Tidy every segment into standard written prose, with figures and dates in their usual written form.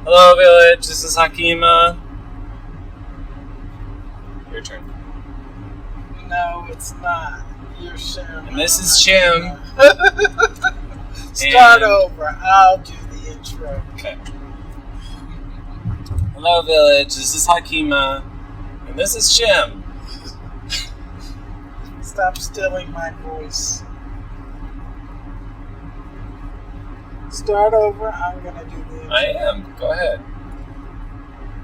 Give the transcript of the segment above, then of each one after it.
Hello, village. This is Hakima. Your turn. No, it's not. You're Shym. And this is Shym. Start over. I'll do the intro. Okay. Hello, village. This is Hakima. And this is Shym. Stop stealing my voice. Start over. I'm going to do the intro. I am. Go ahead.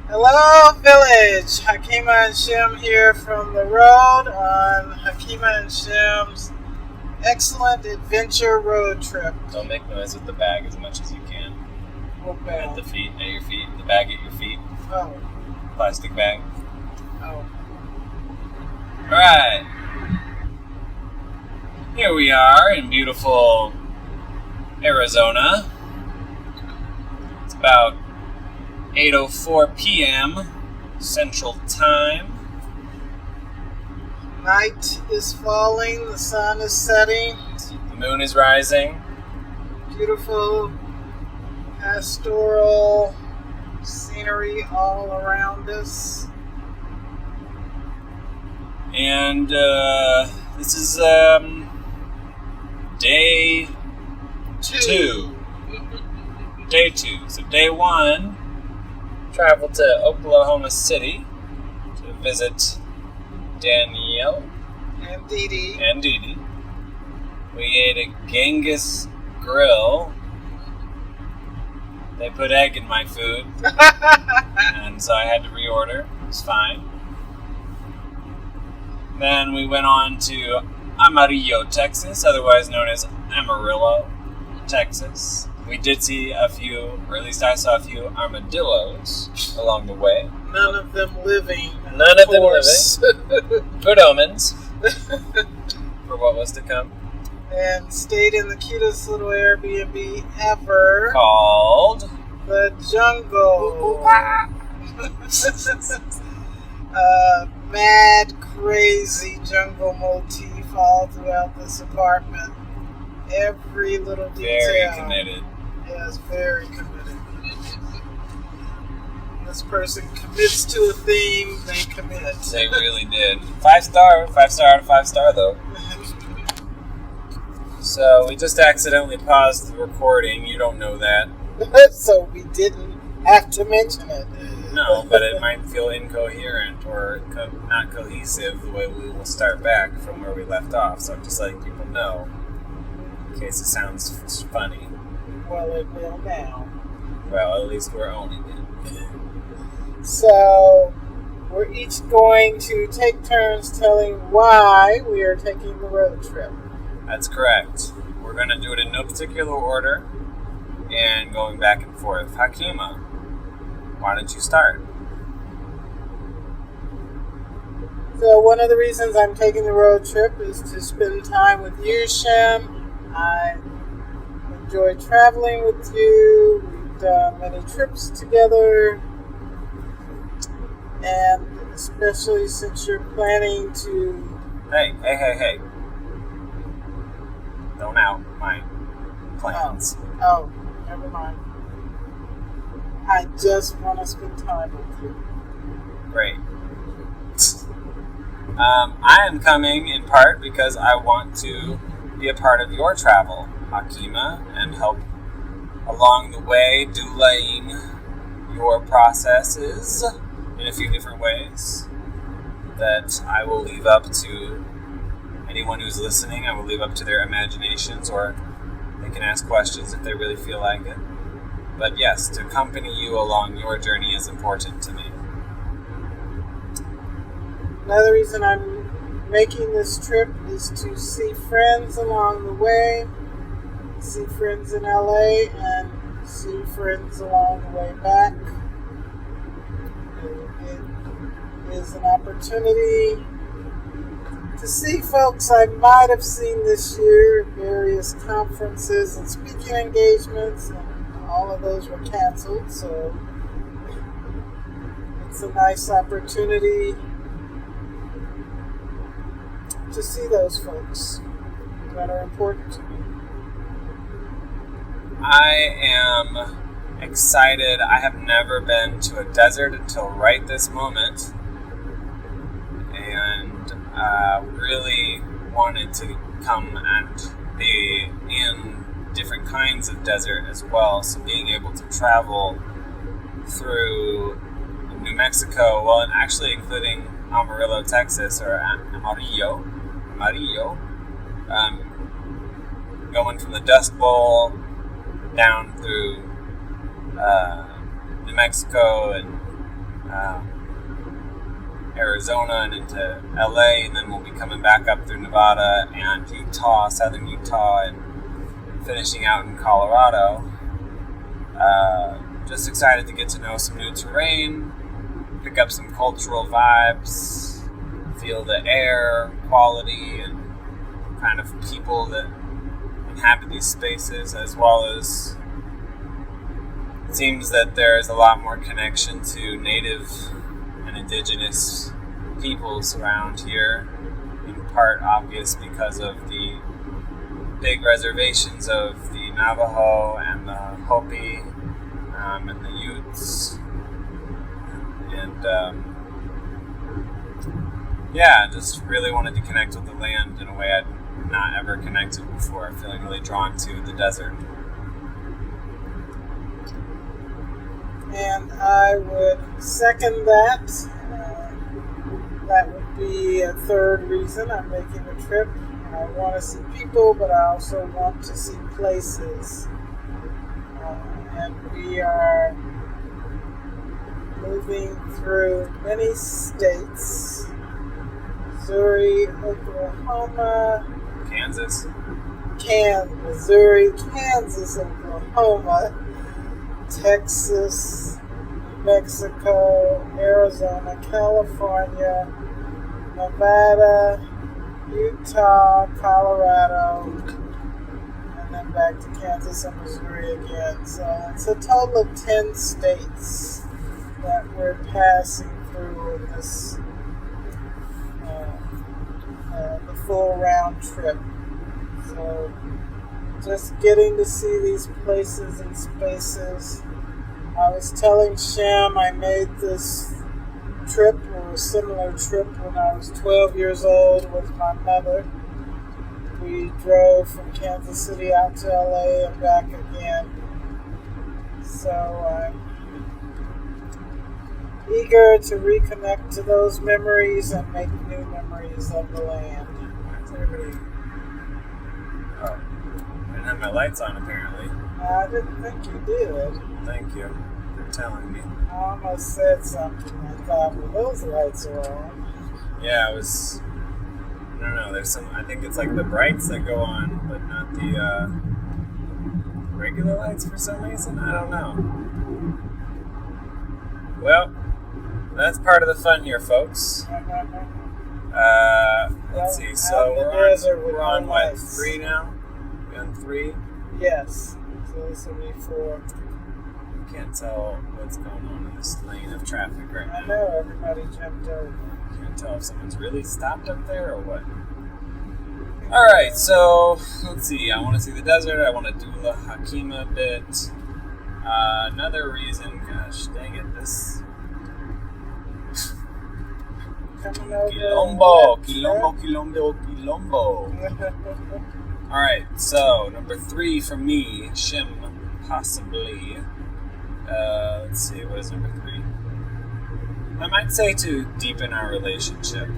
Hello, village. Hakima and Shym here from the road on Hakima and Shym's excellent adventure road trip. Don't make noise with the bag as much as you can. What bag? At your feet. The bag at your feet. Oh. Plastic bag. Oh. Alright. Here we are in beautiful Arizona. It's about 8:04 p.m. Central Time. Night is falling, the sun is setting. The moon is rising. Beautiful pastoral scenery all around us. And this is day two. Day 2. So day 1, traveled to Oklahoma City to visit Danielle And Dee and Dee Dee. We ate a Genghis grill. They put egg in my food, and so I had to reorder. It was fine. Then we went on to Amarillo, Texas, otherwise known as Amarillo, Texas. We did see a few, or at least I saw a few armadillos along the way. None of them living. None of them living. Good omens for what was to come. And stayed in the cutest little Airbnb ever. Called The Jungle. Mad, crazy jungle motif all throughout this apartment. Every little detail. Very committed. Yes, very committed. This person commits to a theme, they commit. They really did. 5 star. 5 star out of 5 star, though. So we just accidentally paused the recording. You don't know that. So we didn't have to mention it. No, but it might feel incoherent or not cohesive the way we will start back from where we left off. So I'm just letting people know, in case it sounds funny. Well, it will now. Well, at least we're owning it. So we're each going to take turns telling why we are taking the road trip. That's correct. We're going to do it in no particular order and going back and forth. Hakima, why don't you start? So one of the reasons I'm taking the road trip is to spend time with you, Shym. I enjoy traveling with you. We've done many trips together. And especially since you're planning to... Hey. Don't out my plans. Oh, never mind. I just want to spend time with you. Great. I am coming in part because I want to be a part of your travel, Hakima, and help along the way, doulaing your processes in a few different ways that I will leave up to anyone who's listening. I will leave up to their imaginations, or they can ask questions if they really feel like it. But yes, to accompany you along your journey is important to me. Another reason I'm making this trip is to see friends along the way, see friends in LA, and see friends along the way back. It is an opportunity to see folks I might have seen this year at various conferences and speaking engagements, and all of those were canceled, so it's a nice opportunity to see those folks that are important to me. I am excited. I have never been to a desert until right this moment, and really wanted to come and be in different kinds of desert as well. So being able to travel through New Mexico, well, and actually including Amarillo, Texas, or Amarillo, going from the Dust Bowl down through New Mexico and Arizona and into LA, and then we'll be coming back up through Nevada and Utah, southern Utah, and finishing out in Colorado. Just excited to get to know some new terrain, pick up some cultural vibes, feel the air quality and kind of people that inhabit these spaces, as well as it seems that there is a lot more connection to native and indigenous peoples around here, in part obvious because of the big reservations of the Navajo and the Hopi and the Utes, and just really wanted to connect with the land in a way I'd not ever connected before, feeling really drawn to the desert. And I would second that. That would be a third reason I'm making the trip. I want to see people, but I also want to see places. And we are moving through many states. Missouri, Oklahoma, Kansas, Missouri, Kansas, Oklahoma, Texas, New Mexico, Arizona, California, Nevada, Utah, Colorado, and then back to Kansas and Missouri again. So it's a total of 10 states that we're passing through in this the full round trip. So just getting to see these places and spaces. I was telling Shym I made this trip, or a similar trip, when I was 12 years old with my mother. We drove from Kansas City out to LA and back again. So I'm eager to reconnect to those memories and make new memories of the land. Where's everybody? Oh, I didn't have my lights on apparently. I didn't think you did. Thank you for telling me. I almost said something. I thought, well, those lights are on. Yeah, it was. I don't know. There's some. I think it's like the brights that go on, but not the regular lights for some reason. I don't know. Well, that's part of the fun here, folks. Let's see. So we're on what, 3 now? We're on 3? Yes. So this will be 4. Can't tell what's going on in this lane of traffic right now. I know, everybody jumped over. Can't tell if someone's really stopped up there or what. Alright, so let's see. I want to see the desert. I want to do the Hakima bit. Another reason, gosh dang it, this. Coming over. Quilombo. Alright, so number 3 for me, Shym, possibly. Let's see, what is number 3? I might say to deepen our relationship.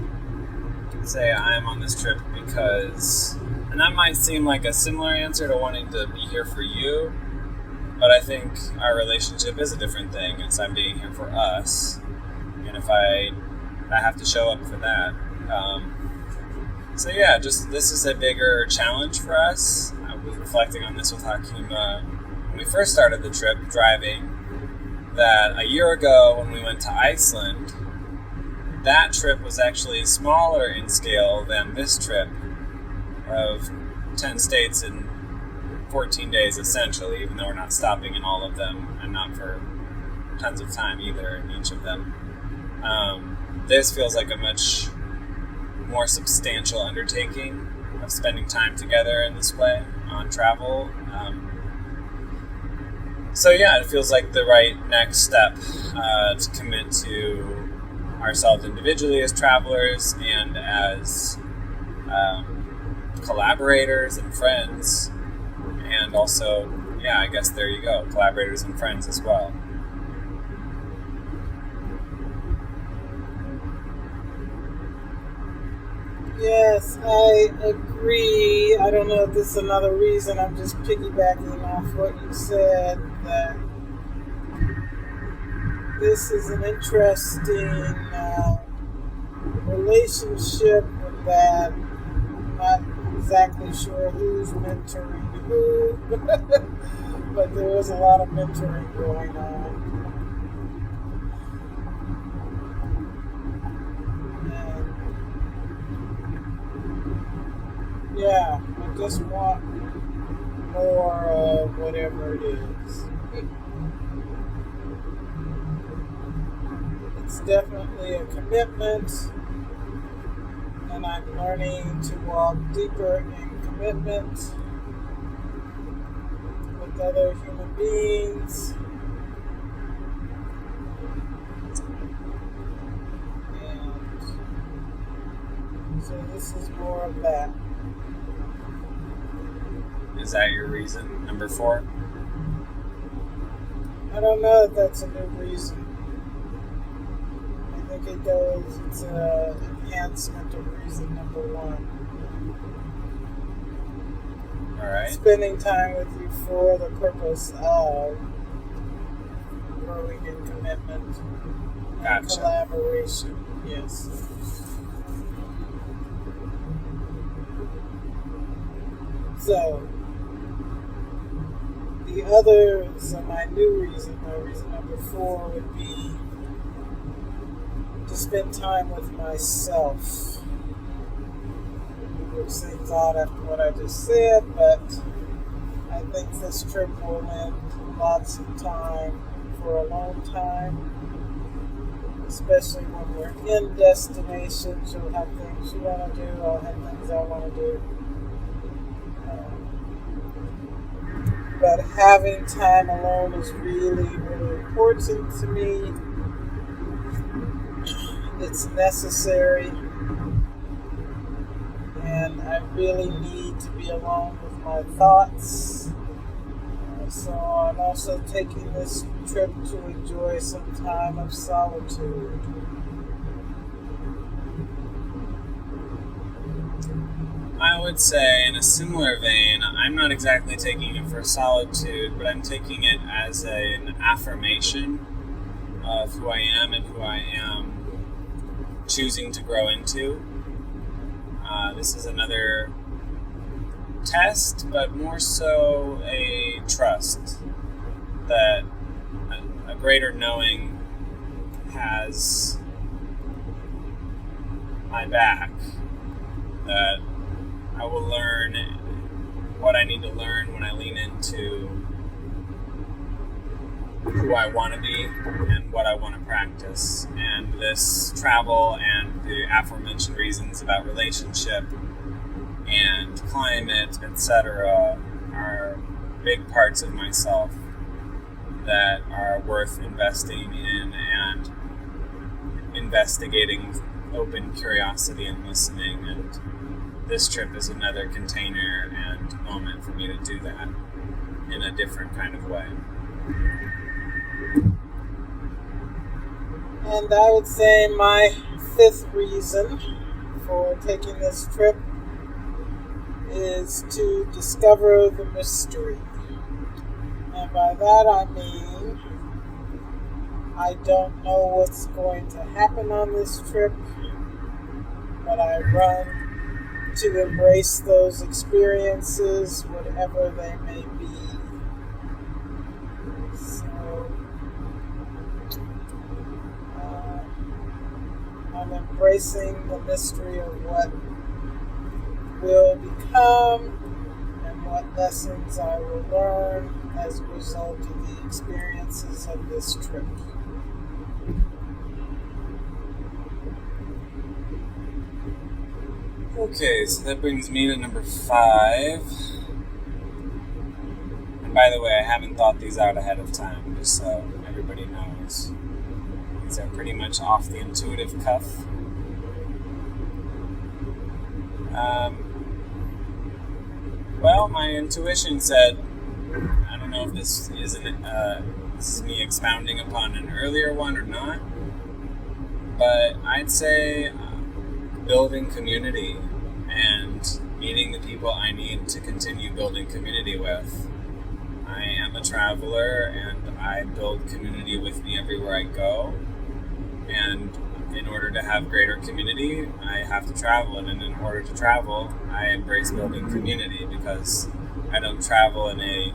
Say I am on this trip because, and that might seem like a similar answer to wanting to be here for you, but I think our relationship is a different thing. It's I'm being here for us, and if I have to show up for that. So yeah, just this is a bigger challenge for us. I was reflecting on this with Hakima when we first started the trip driving, that a year ago when we went to Iceland, that trip was actually smaller in scale than this trip of 10 states in 14 days essentially, even though we're not stopping in all of them and not for tons of time either in each of them. This feels like a much more substantial undertaking of spending time together in this way on travel. So yeah, it feels like the right next step to commit to ourselves individually as travelers and as collaborators and friends, and also, yeah, I guess there you go, collaborators and friends as well. Yes, I agree. I don't know if this is another reason. I'm just piggybacking off what you said, that this is an interesting relationship with that. I'm not exactly sure who's mentoring who, but there is a lot of mentoring going on. Yeah, I just want more of whatever it is. It's definitely a commitment, and I'm learning to walk deeper in commitment with other human beings. And so this is more of that. Is that your reason, number 4? I don't know if that's a new reason. I think it's an enhancement of reason number 1. Alright. Spending time with you for the purpose of growing in commitment and collaboration. Yes. So, my reason number 4 would be to spend time with myself. Which seems odd after what I just said, but I think this trip will lend lots of time for a long time, especially when we're in destinations. You'll have things you want to do, I'll have things I want to do. But having time alone is really, really important to me. It's necessary. And I really need to be alone with my thoughts. So I'm also taking this trip to enjoy some time of solitude. I would say, in a similar vein, I'm not exactly taking it for solitude, but I'm taking it as an affirmation of who I am and who I am choosing to grow into. This is another test, but more so a trust that a greater knowing has my back, that I will learn what I need to learn when I lean into who I want to be and what I want to practice. And this travel and the aforementioned reasons about relationship and climate, etc., are big parts of myself that are worth investing in and investigating open curiosity and listening. And this trip is another container and moment for me to do that in a different kind of way. And I would say my 5th reason for taking this trip is to discover the mystery. And by that I mean, I don't know what's going to happen on this trip, but I run to embrace those experiences, whatever they may be. I'm embracing the mystery of what will become and what lessons I will learn as a result of the experiences of this trip. Okay, so that brings me to number 5. And by the way, I haven't thought these out ahead of time, just so everybody knows. These are pretty much off the intuitive cuff. Well, my intuition said, I don't know if this is me expounding upon an earlier one or not, but I'd say building community and meeting the people I need to continue building community with. I am a traveler and I build community with me everywhere I go, and in order to have greater community, I have to travel, and in order to travel, I embrace building community because I don't travel in a,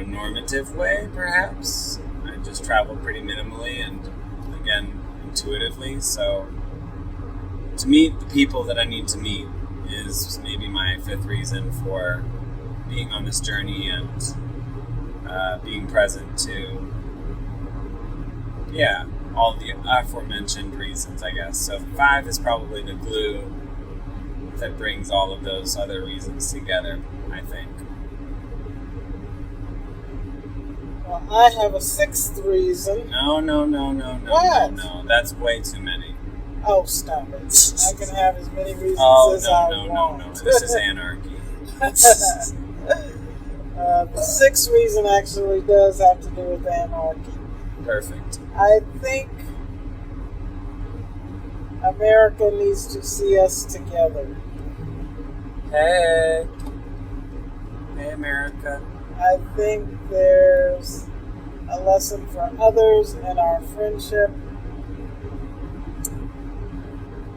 normative way, perhaps. I just travel pretty minimally and, again, intuitively. So to meet the people that I need to meet is maybe my fifth reason for being on this journey and being present to, all the aforementioned reasons, I guess. So 5 is probably the glue that brings all of those other reasons together, I think. Well, I have a 6th reason. No. What? No. That's way too many. Oh, stop it. I can have as many reasons as I want. No. This is anarchy. The 6th reason actually does have to do with anarchy. Perfect. I think America needs to see us together. Hey America. I think there's a lesson for others in our friendship.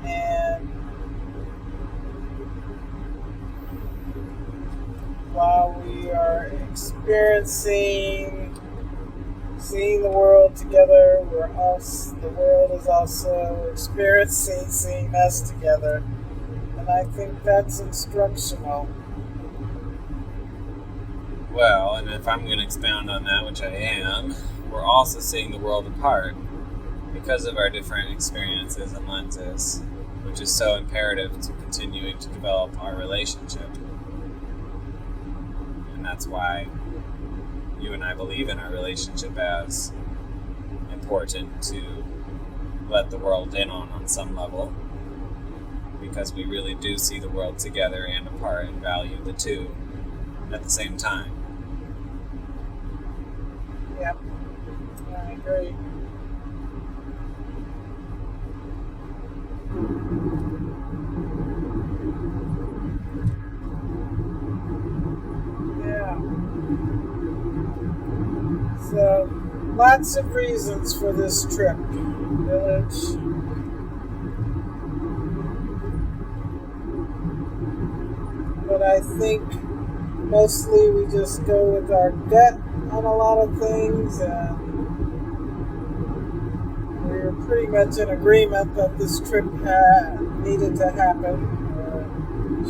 And while we are seeing the world together, the world is also experiencing seeing us together. And I think that's instructional. Well, and if I'm going to expound on that, which I am, we're also seeing the world apart because of our different experiences and lenses, which is so imperative to continuing to develop our relationship. And that's why you and I believe in our relationship as important to let the world in on some level, because we really do see the world together and apart and value the two at the same time. Yep, I agree. Yeah. So, lots of reasons for this trip, Village. But I think mostly we just go with our gut on a lot of things, and we're pretty much in agreement that this trip needed to happen, or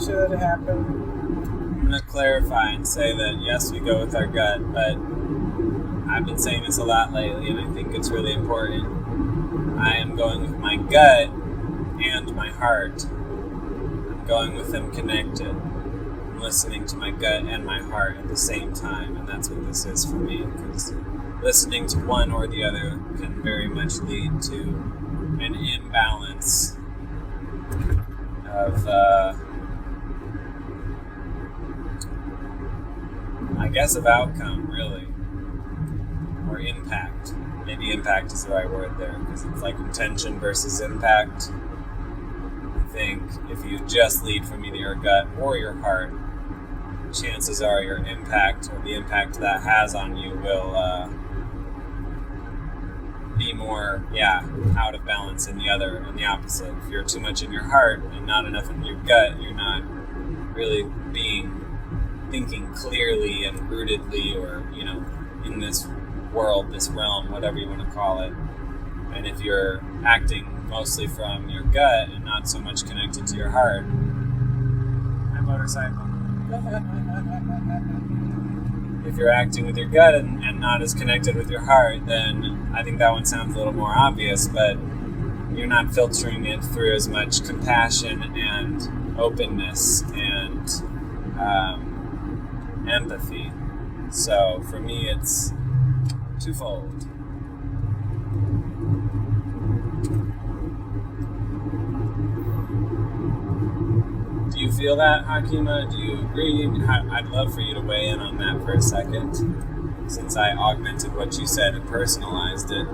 should happen. I'm going to clarify and say that yes, we go with our gut, but I've been saying this a lot lately, and I think it's really important. I am going with my gut and my heart. I'm going with them connected. I'm listening to my gut and my heart at the same time, and that's what this is for me, because listening to one or the other can very much lead to an imbalance of, of outcome, really. Or impact. Maybe impact is the right word there, because it's like intention versus impact. I think if you just lead from either your gut or your heart, chances are your impact, or the impact that has on you, will be more, out of balance in the other, and the opposite. If you're too much in your heart and not enough in your gut, you're not really thinking clearly and rootedly, or, in this world, this realm, whatever you want to call it. And if you're acting mostly from your gut and not so much connected to your heart, my motorcycle. If you're acting with your gut and not as connected with your heart, then I think that one sounds a little more obvious, but you're not filtering it through as much compassion and openness and empathy. So for me, it's twofold. Do you feel that, Hakima? Do you agree? I'd love for you to weigh in on that for a second, since I augmented what you said and personalized it.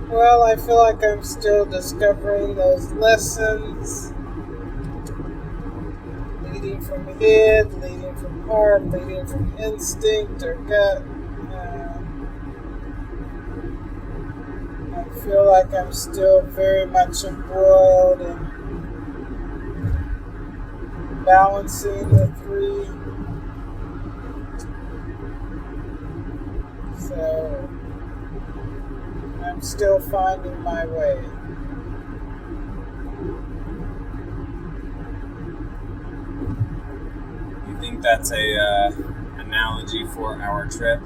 Well, I feel like I'm still discovering those lessons, leading from head, leading from heart, leading from instinct or gut. I feel like I'm still very much embroiled in balancing the three. So I'm still finding my way. You think that's a analogy for our trip?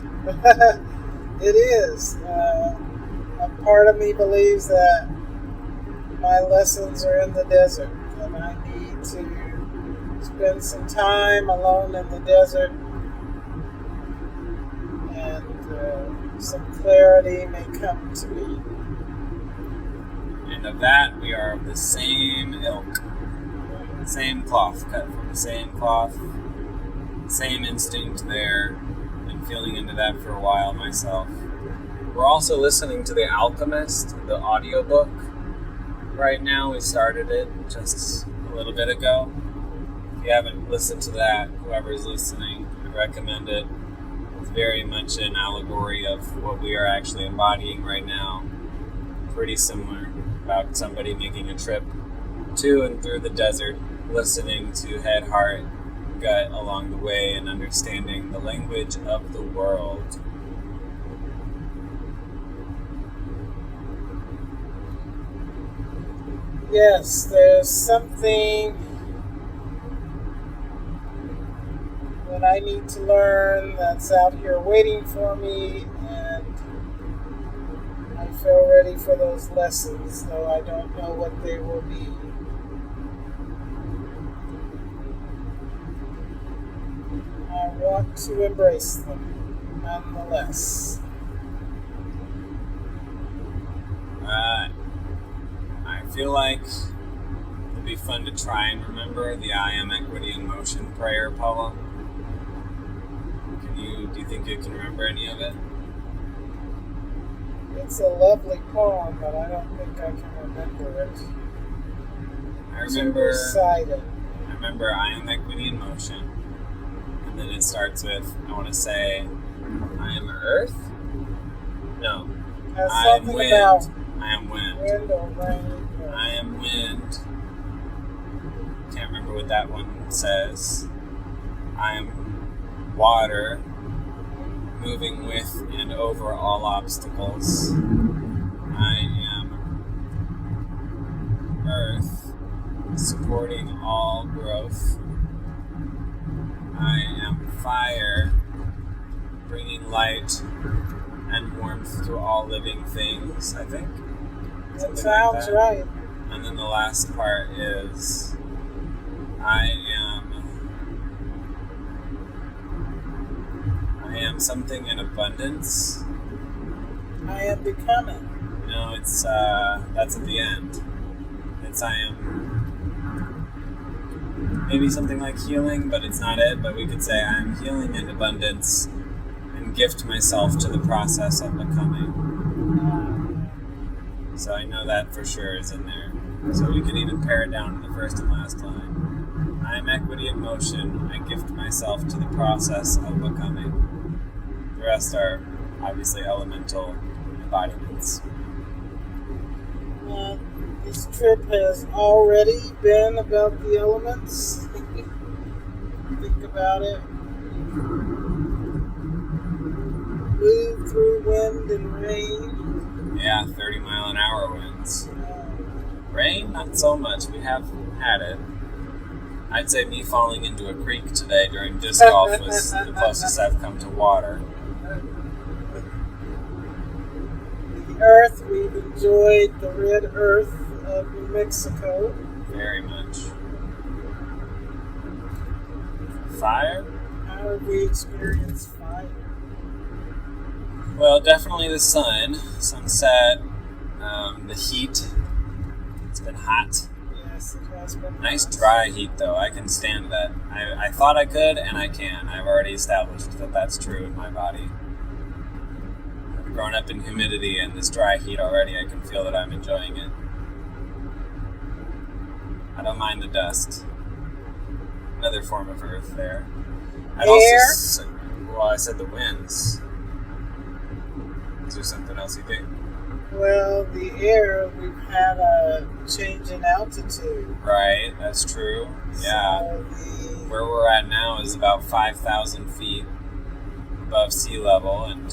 It is. A part of me believes that my lessons are in the desert, and I need to spend some time alone in the desert, and some clarity may come to me. And of that, we are of the same ilk. Same cloth, cut from the same cloth. Same instinct there. Been feeling into that for a while myself. We're also listening to The Alchemist, the audiobook. Right now, we started it just a little bit ago. If you haven't listened to that, whoever's listening, I recommend it. It's very much an allegory of what we are actually embodying right now. Pretty similar, about somebody making a trip to and through the desert, listening to head, heart, gut along the way, and understanding the language of the world. Yes, there's something that I need to learn that's out here waiting for me, and I feel ready for those lessons, though I don't know what they will be. I want to embrace them, nonetheless. I feel like it'd be fun to try and remember the I Am Equity in Motion prayer poem. Do you think you can remember any of it? It's a lovely poem, but I don't think I can remember it. I remember recite it. I remember I Am Equity in Motion. And then it starts with, I want to say, I am Earth? No. I am wind. I am wind. Wind or rain. I am wind. Can't remember what that one says. I am water, moving with and over all obstacles. I am earth, supporting all growth. I am fire, bringing light and warmth to all living things, I think. That sounds right. And then the last part is, I am something in abundance. I am becoming. No, it's that's at the end. It's I am maybe something like healing, but it's not it. But we could say I am healing in abundance and gift myself to the process of becoming. So I know that for sure is in there. So we could even pare it down to the first and last line. I am equity in motion. I gift myself to the process of becoming. The rest are obviously elemental embodiments. This trip has already been about the elements. Think about it. Move through wind and rain. Yeah, 30-mile-an-hour winds. Rain, not so much. We have had it. I'd say me falling into a creek today during disc golf was the closest I've come to water. The earth, we've enjoyed the red earth of New Mexico. Very much. Fire? I How have we experienced fire? Well, definitely the sunset, the heat. It's been hot. Yes, it has been Nice hot. dry heat, though. I can stand that. I thought I could, and I can. I've already established that that's true in my body. I've grown up in humidity, and this dry heat already, I can feel that I'm enjoying it. I don't mind the dust. Another form of earth there. Air? I said the winds. Is there something else you think? Well, the air, we've had a change in altitude. Right, that's true. Yeah. So Where we're at now is about 5,000 feet above sea level, and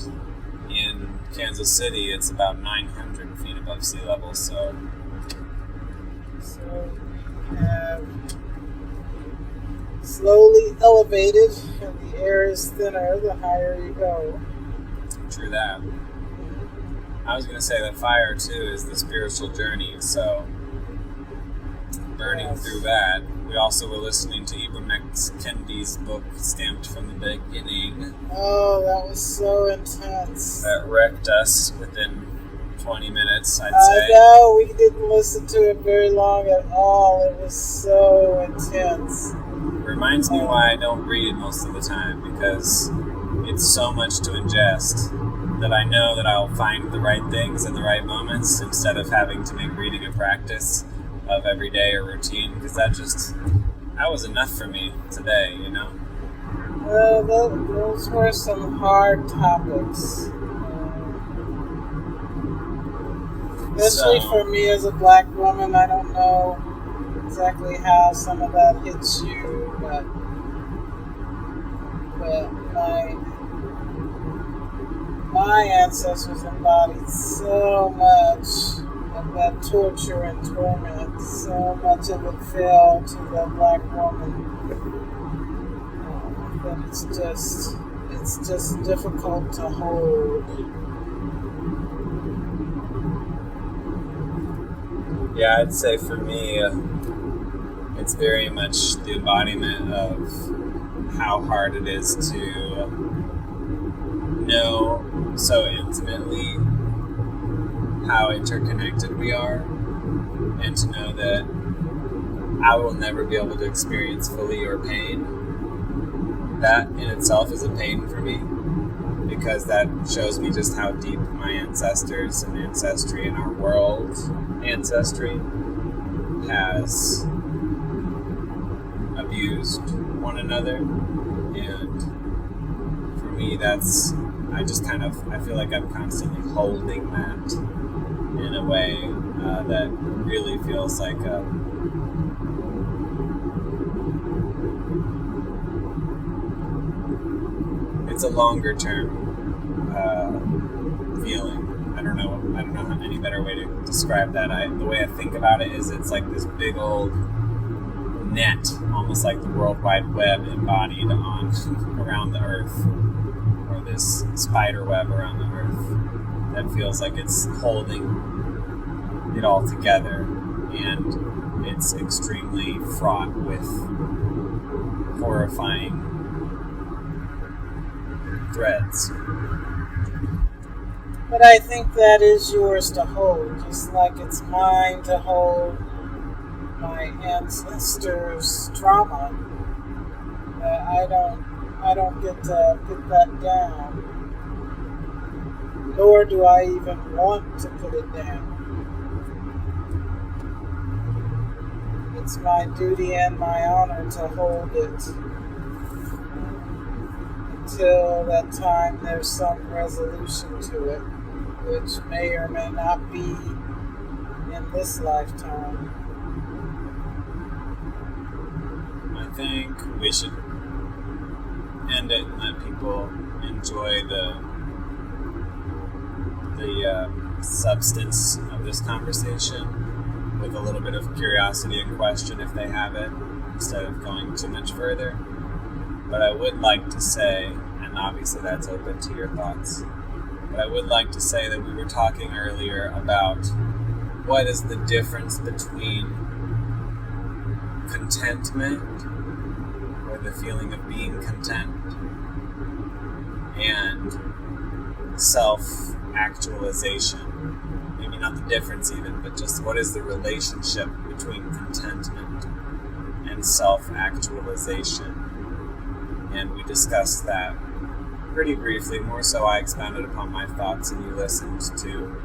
in Kansas City, it's about 900 feet above sea level, so we have slowly elevated, and the air is thinner the higher you go. true that. I was going to say that fire, too, is the spiritual journey, so burning through that. We also were listening to Ibram X. Kendi's book, Stamped from the Beginning. Oh, that was so intense. That wrecked us within 20 minutes, I'd I say. know, we didn't listen to it very long at all. It was so intense. Reminds me why I don't read most of the time, because it's so much to ingest that I know that I'll find the right things in the right moments instead of having to make reading a practice of every day or routine, because that was enough for me today, you know? Those were some hard topics. Especially for me as a black woman, I don't know exactly how some of that hits you, but my ancestors embodied so much of that torture and torment. So much of it fell to the black woman. That it's just difficult to hold. Yeah, I'd say for me, it's very much the embodiment of how hard it is to know so intimately how interconnected we are, and to know that I will never be able to experience fully your pain. That in itself is a pain for me, because that shows me just how deep my ancestors and ancestry in our world ancestry has abused one another. And for me, I feel like I'm constantly holding that in a way that really feels like it's a longer term feeling. I don't know any better way to describe that. The way I think about it is it's like this big old net, almost like the World Wide Web embodied on around the Earth, or this spider web around the Earth that feels like it's holding it all together, and it's extremely fraught with horrifying threads. But I think that is yours to hold, just like it's mine to hold my ancestors' trauma. I don't get to put that down, nor do I even want to put it down. It's my duty and my honor to hold it until that time there's some resolution to it, which may or may not be in this lifetime. I think we should end it and let people enjoy the substance of this conversation with a little bit of curiosity and question if they have it, instead of going too much further. But I would like to say, and obviously that's open to your thoughts, but I would like to say that we were talking earlier about what is the difference between contentment or the feeling of being content, and self-actualization. Maybe not the difference even, but just what is the relationship between contentment and self-actualization. And we discussed that pretty briefly. More so I expounded upon my thoughts and you listened to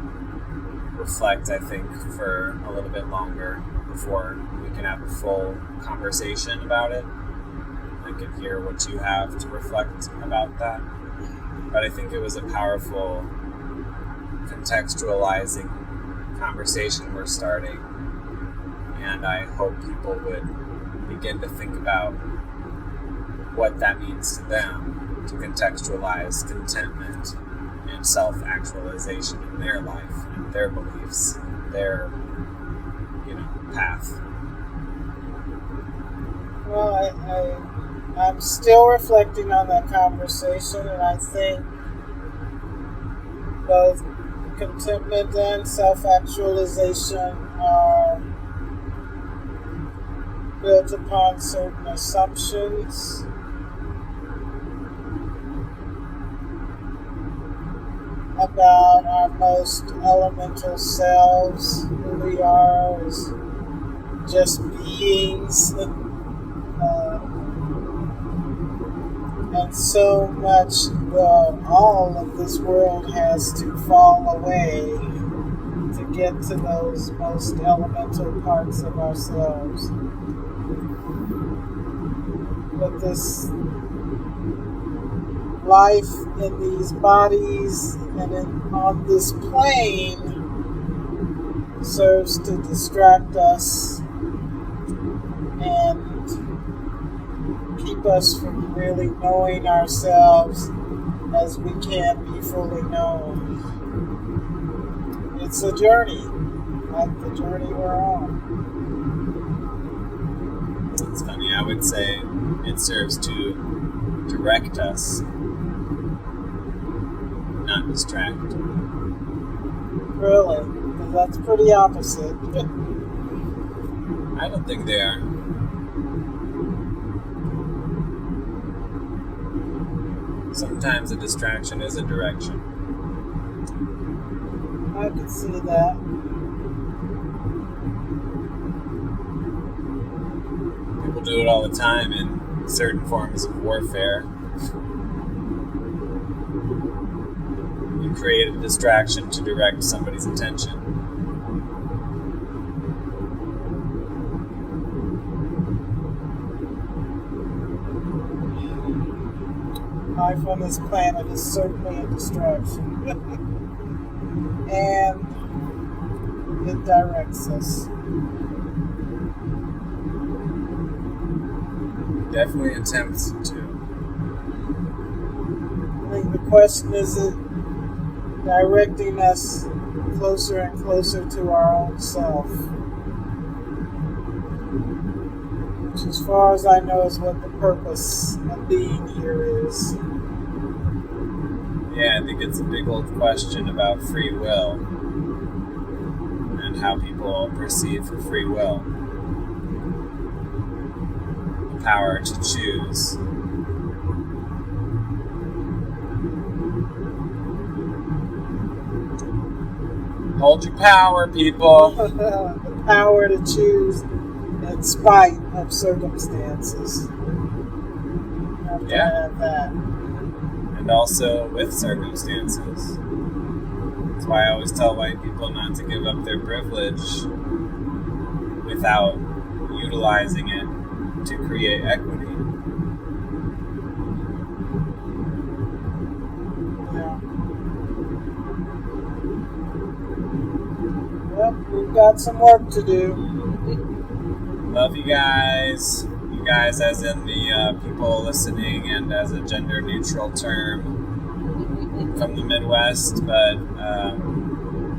reflect, I think, for a little bit longer before we can have a full conversation about it. I can hear what you have to reflect about that. But I think it was a powerful contextualizing conversation we're starting. And I hope people would begin to think about what that means to them to contextualize contentment and self-actualization in their life and their beliefs, their, path. Well, I'm still reflecting on that conversation, and I think both contentment and self-actualization are built upon certain assumptions. About our most elemental selves, who we are as just beings, and so much all of this world has to fall away to get to those most elemental parts of ourselves. But this life in these bodies and on this plane serves to distract us and keep us from really knowing ourselves as we can be fully known. It's a journey, like the journey we're on. It's funny, I would say it serves to direct us, not distract. Really? Because that's pretty opposite. I don't think they are. Sometimes a distraction is a direction. I could see that. People do it all the time in certain forms of warfare. You create a distraction to direct somebody's attention. Life on this planet is certainly a distraction. And it directs us. Definitely attempts to. I think the question is it directing us closer and closer to our own self. Which, as far as I know, is what the purpose of being here is. Yeah, I think it's a big old question about free will and how people perceive free will. The power to choose. Hold your power, people. The power to choose in spite of circumstances. You have to have that. And also with circumstances. That's why I always tell white people not to give up their privilege without utilizing it to create equity. Yeah. Well, we've got some work to do. Love you guys. You guys as in the people listening and as a gender neutral term from the Midwest, but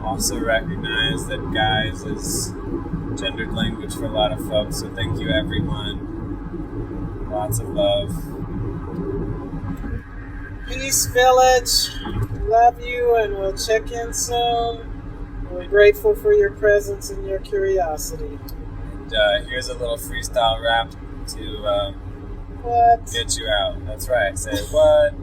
also recognize that guys is gendered language for a lot of folks, so thank you everyone. Lots of love. Peace, village. Love you, and we'll check in soon. We're grateful for your presence and your curiosity. And here's a little freestyle rap to What? Get you out. That's right. Say what?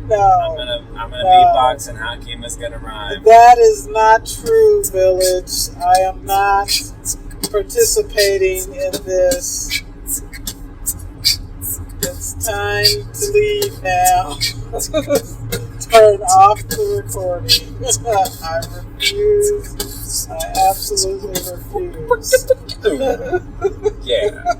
No. I'm gonna beatbox and Hakima's gonna rhyme. That is not true, Village. I am not participating in this. It's time to leave now. Turn off the recording. I refuse. I absolutely refuse. Yeah.